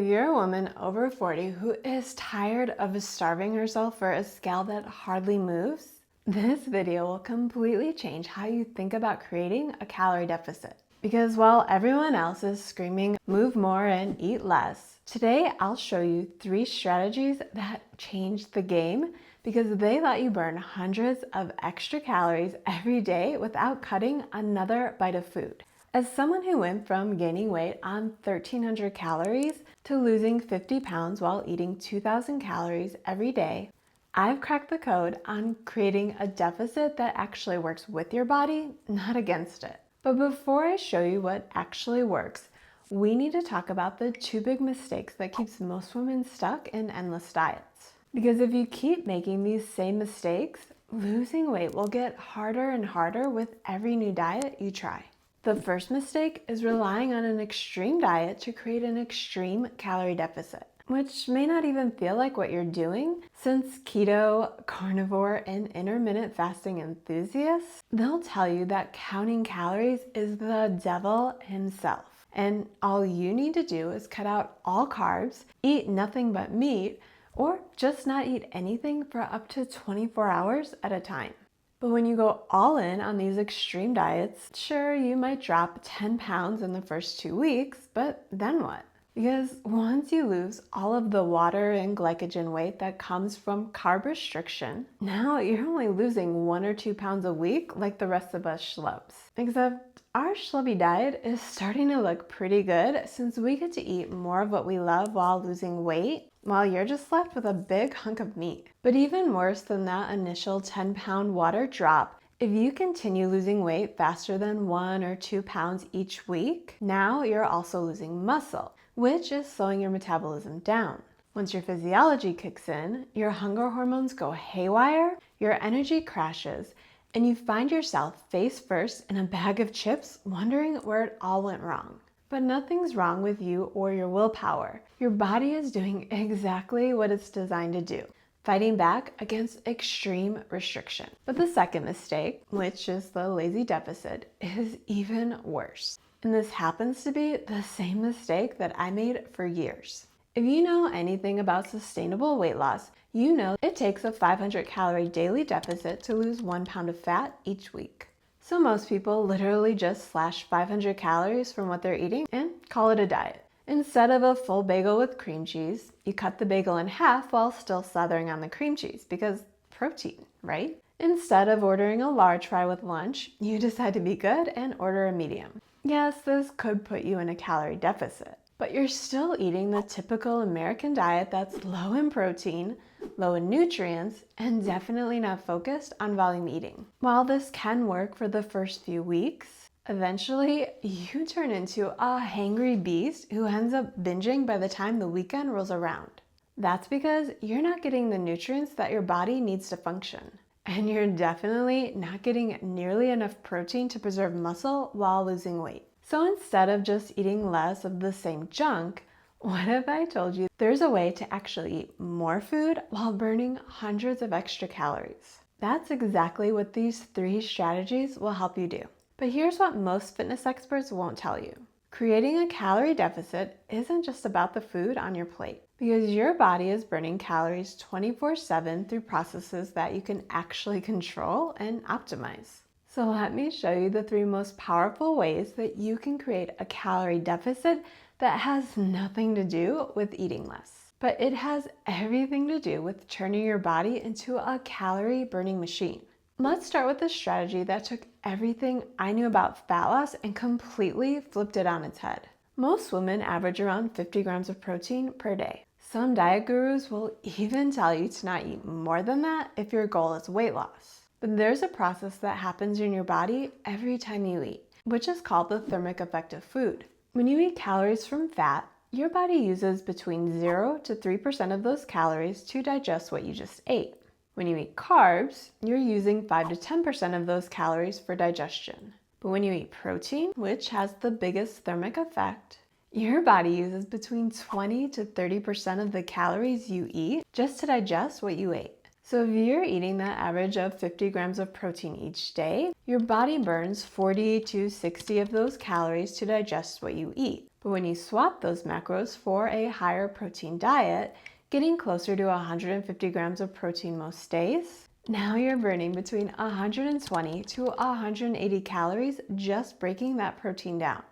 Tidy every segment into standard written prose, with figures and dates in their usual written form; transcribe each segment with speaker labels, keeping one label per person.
Speaker 1: If you're a woman over 40 who is tired of starving herself for a scale that hardly moves, this video will completely change how you think about creating a calorie deficit. Because while everyone else is screaming, move more and eat less, today I'll show you 3 strategies that change the game because they let you burn hundreds of extra calories every day without cutting another bite of food. As someone who went from gaining weight on 1,300 calories to losing 50 pounds while eating 2,000 calories every day, I've cracked the code on creating a deficit that actually works with your body, not against it. But before I show you what actually works, we need to talk about the 2 big mistakes that keeps most women stuck in endless diets. Because if you keep making these same mistakes, losing weight will get harder and harder with every new diet you try. The first mistake is relying on an extreme diet to create an extreme calorie deficit, which may not even feel like what you're doing, since keto, carnivore, and intermittent fasting enthusiasts, they'll tell you that counting calories is the devil himself. And all you need to do is cut out all carbs, eat nothing but meat, or just not eat anything for up to 24 hours at a time. But when you go all in on these extreme diets, sure, you might drop 10 pounds in the first 2 weeks, but then what? Because once you lose all of the water and glycogen weight that comes from carb restriction, now you're only losing 1 or 2 pounds a week like the rest of us schlubs. Except our schlubby diet is starting to look pretty good since we get to eat more of what we love while losing weight, while you're just left with a big hunk of meat. But even worse than that initial 10-pound water drop, if you continue losing weight faster than 1 or 2 pounds each week, now you're also losing muscle, which is slowing your metabolism down. Once your physiology kicks in, your hunger hormones go haywire, your energy crashes, and you find yourself face first in a bag of chips wondering where it all went wrong. But nothing's wrong with you or your willpower. Your body is doing exactly what it's designed to do, fighting back against extreme restriction. But the second mistake, which is the lazy deficit, is even worse. And this happens to be the same mistake that I made for years. If you know anything about sustainable weight loss, you know it takes a 500 calorie daily deficit to lose 1 pound of fat each week. So most people literally just slash 500 calories from what they're eating and call it a diet. Instead of a full bagel with cream cheese, you cut the bagel in half while still slathering on the cream cheese because protein, right? Instead of ordering a large fry with lunch, you decide to be good and order a medium. Yes, this could put you in a calorie deficit, but you're still eating the typical American diet that's low in protein, low in nutrients, and definitely not focused on volume eating. While this can work for the first few weeks, eventually you turn into a hangry beast who ends up binging by the time the weekend rolls around. That's because you're not getting the nutrients that your body needs to function. And you're definitely not getting nearly enough protein to preserve muscle while losing weight. So instead of just eating less of the same junk, what if I told you there's a way to actually eat more food while burning hundreds of extra calories? That's exactly what these 3 strategies will help you do. But here's what most fitness experts won't tell you. Creating a calorie deficit isn't just about the food on your plate, because your body is burning calories 24/7 through processes that you can actually control and optimize. So let me show you the 3 most powerful ways that you can create a calorie deficit that has nothing to do with eating less. But it has everything to do with turning your body into a calorie-burning machine. Let's start with a strategy that took everything I knew about fat loss and completely flipped it on its head. Most women average around 50 grams of protein per day. Some diet gurus will even tell you to not eat more than that if your goal is weight loss. But there's a process that happens in your body every time you eat, which is called the thermic effect of food. When you eat calories from fat, your body uses between 0 to 3% of those calories to digest what you just ate. When you eat carbs, you're using 5 to 10% of those calories for digestion. But when you eat protein, which has the biggest thermic effect, your body uses between 20 to 30% of the calories you eat just to digest what you ate. So if you're eating that average of 50 grams of protein each day, your body burns 40 to 60 of those calories to digest what you eat. But when you swap those macros for a higher protein diet, getting closer to 150 grams of protein most days, now you're burning between 120 to 180 calories just breaking that protein down.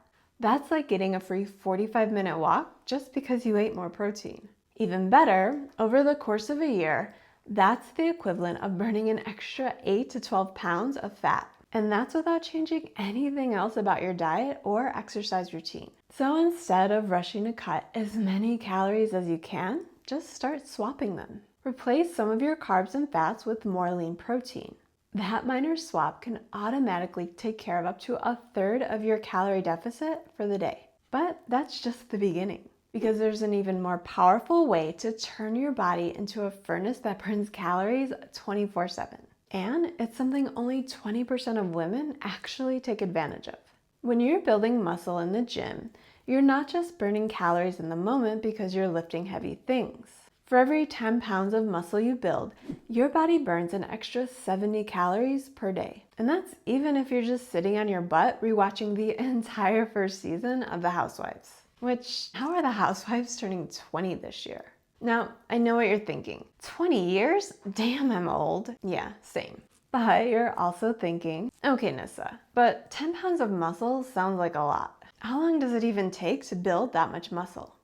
Speaker 1: That's like getting a free 45-minute walk just because you ate more protein. Even better, over the course of a year, that's the equivalent of burning an extra 8 to 12 pounds of fat. And that's without changing anything else about your diet or exercise routine. So instead of rushing to cut as many calories as you can, just start swapping them. Replace some of your carbs and fats with more lean protein. That minor swap can automatically take care of up to a third of your calorie deficit for the day. But that's just the beginning, because there's an even more powerful way to turn your body into a furnace that burns calories 24/7. And it's something only 20% of women actually take advantage of. When you're building muscle in the gym, you're not just burning calories in the moment because you're lifting heavy things. For every 10 pounds of muscle you build, your body burns an extra 70 calories per day. And that's even if you're just sitting on your butt rewatching the entire first season of The Housewives. Which, how are the Housewives turning 20 this year? Now, I know what you're thinking. 20 years? Damn, I'm old. Yeah, same. But you're also thinking, okay, Nissa, but 10 pounds of muscle sounds like a lot. How long does it even take to build that much muscle?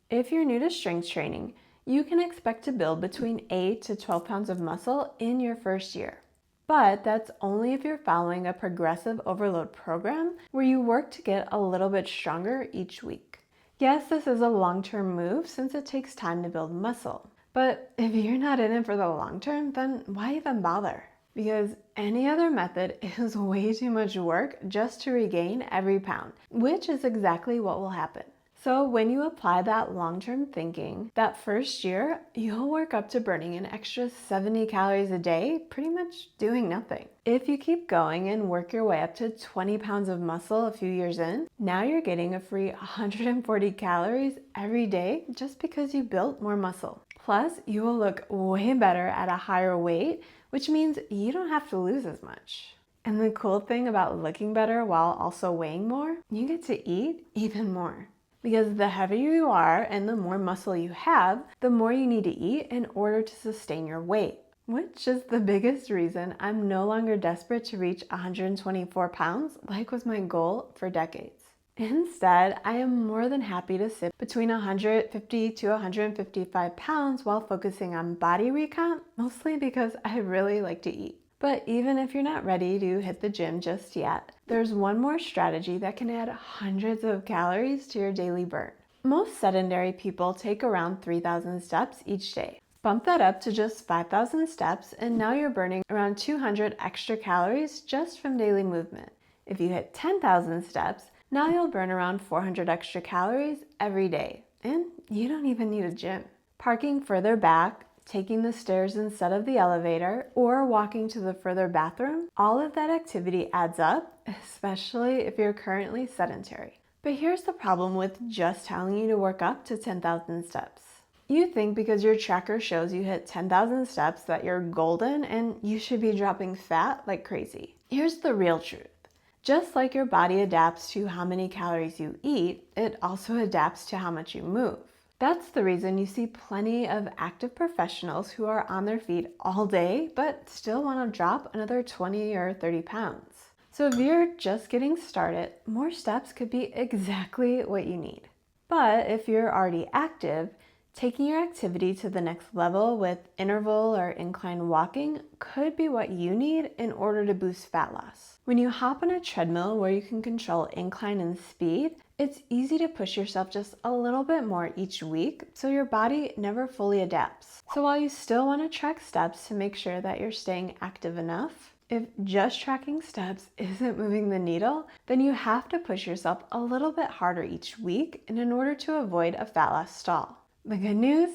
Speaker 1: If you're new to strength training, you can expect to build between 8 to 12 pounds of muscle in your first year. But that's only if you're following a progressive overload program where you work to get a little bit stronger each week. Yes, this is a long-term move since it takes time to build muscle. But if you're not in it for the long term, then why even bother? Because any other method is way too much work just to regain every pound, which is exactly what will happen. So when you apply that long-term thinking, that first year, you'll work up to burning an extra 70 calories a day, pretty much doing nothing. If you keep going and work your way up to 20 pounds of muscle a few years in, now you're getting a free 140 calories every day just because you built more muscle. Plus, you will look way better at a higher weight, which means you don't have to lose as much. And the cool thing about looking better while also weighing more, you get to eat even more. Because the heavier you are and the more muscle you have, the more you need to eat in order to sustain your weight. Which is the biggest reason I'm no longer desperate to reach 124 pounds like was my goal for decades. Instead, I am more than happy to sit between 150 to 155 pounds while focusing on body recomp, mostly because I really like to eat. But even if you're not ready to hit the gym just yet, there's one more strategy that can add hundreds of calories to your daily burn. Most sedentary people take around 3,000 steps each day. Bump that up to just 5,000 steps and now you're burning around 200 extra calories just from daily movement. If you hit 10,000 steps, now you'll burn around 400 extra calories every day. And you don't even need a gym. Parking further back, taking the stairs instead of the elevator, or walking to the further bathroom, all of that activity adds up, especially if you're currently sedentary. But here's the problem with just telling you to work up to 10,000 steps. You think because your tracker shows you hit 10,000 steps that you're golden and you should be dropping fat like crazy. Here's the real truth. Just like your body adapts to how many calories you eat, it also adapts to how much you move. That's the reason you see plenty of active professionals who are on their feet all day but still want to drop another 20 or 30 pounds. So if you're just getting started, more steps could be exactly what you need. But if you're already active, taking your activity to the next level with interval or incline walking could be what you need in order to boost fat loss. When you hop on a treadmill where you can control incline and speed, it's easy to push yourself just a little bit more each week so your body never fully adapts. So while you still want to track steps to make sure that you're staying active enough, if just tracking steps isn't moving the needle, then you have to push yourself a little bit harder each week in order to avoid a fat loss stall. The good news?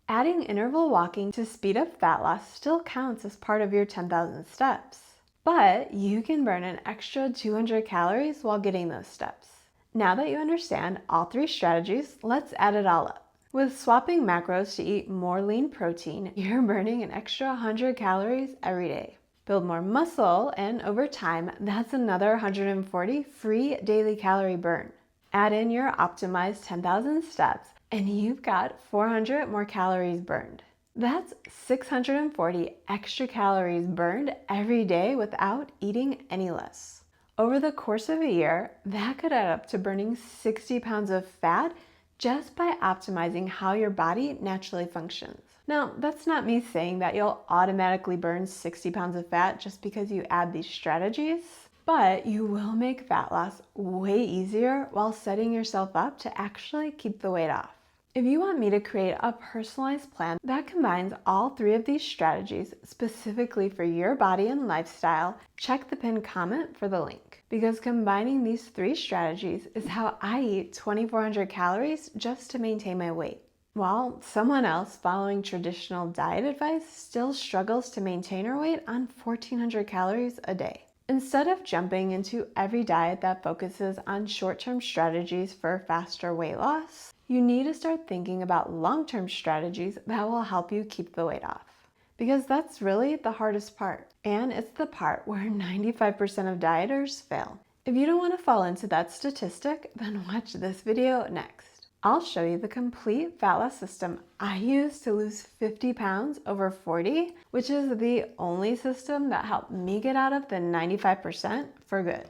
Speaker 1: Adding interval walking to speed up fat loss still counts as part of your 10,000 steps. But you can burn an extra 200 calories while getting those steps. Now that you understand all three strategies, let's add it all up. With swapping macros to eat more lean protein, you're burning an extra 100 calories every day. Build more muscle, and over time, that's another 140 free daily calorie burn. Add in your optimized 10,000 steps, and you've got 400 more calories burned. That's 640 extra calories burned every day without eating any less. Over the course of a year, that could add up to burning 60 pounds of fat just by optimizing how your body naturally functions. Now, that's not me saying that you'll automatically burn 60 pounds of fat just because you add these strategies, but you will make fat loss way easier while setting yourself up to actually keep the weight off. If you want me to create a personalized plan that combines all three of these strategies specifically for your body and lifestyle, check the pinned comment for the link. Because combining these three strategies is how I eat 2,400 calories just to maintain my weight, while someone else following traditional diet advice still struggles to maintain her weight on 1,400 calories a day. Instead of jumping into every diet that focuses on short-term strategies for faster weight loss, you need to start thinking about long-term strategies that will help you keep the weight off. Because that's really the hardest part, and it's the part where 95% of dieters fail. If you don't want to fall into that statistic, then watch this video next. I'll show you the complete fat loss system I use to lose 50 pounds over 40, which is the only system that helped me get out of the 95% for good.